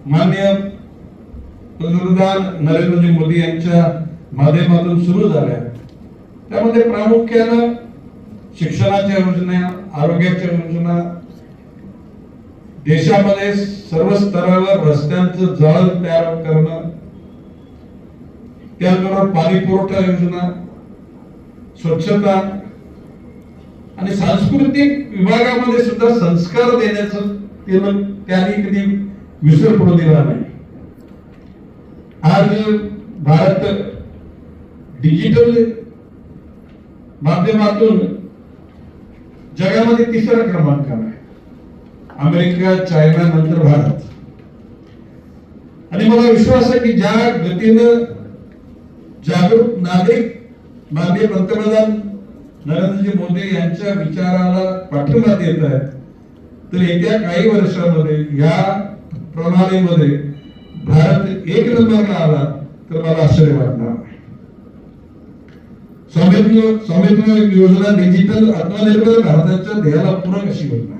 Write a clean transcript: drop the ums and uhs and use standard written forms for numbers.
माननीय पंतप्रधान नरेंद्रजी मोदी यांच्या माध्यमातून सुरू झाल्या, त्यामध्ये प्रामुख्यानं शिक्षणाच्या योजना, आरोग्याच्या योजना, देशामध्ये सर्व स्तरावर रस्त्यांचं जाळं तयार करणं, त्याचबरोबर पाणी पुरवठा योजना, स्वच्छता आणि सांस्कृतिक विभागामध्ये सुद्धा संस्कार देण्याचं त्यांनी कधी विसर पडू दिला नाही. आज भारत डिजिटल माध्यमातून जगामध्ये तिसरा क्रमांकावर आहे. अमेरिका, चायना नंतर भारत. आणि मला विश्वास आहे की ज्या गतीनं जागरूक नागरिक माननीय पंतप्रधान नरेंद्रजी मोदी यांच्या विचाराला पाठिंबा देत आहेत, तर येत्या काही वर्षामध्ये या प्रणालीमध्ये भारत एक नंबरला आला तर मला आश्चर्य वाटणार नाही. स्वामित्व योजना डिजिटल आत्मनिर्भर भारताच्या ध्येयाला पूरक अशी योजना.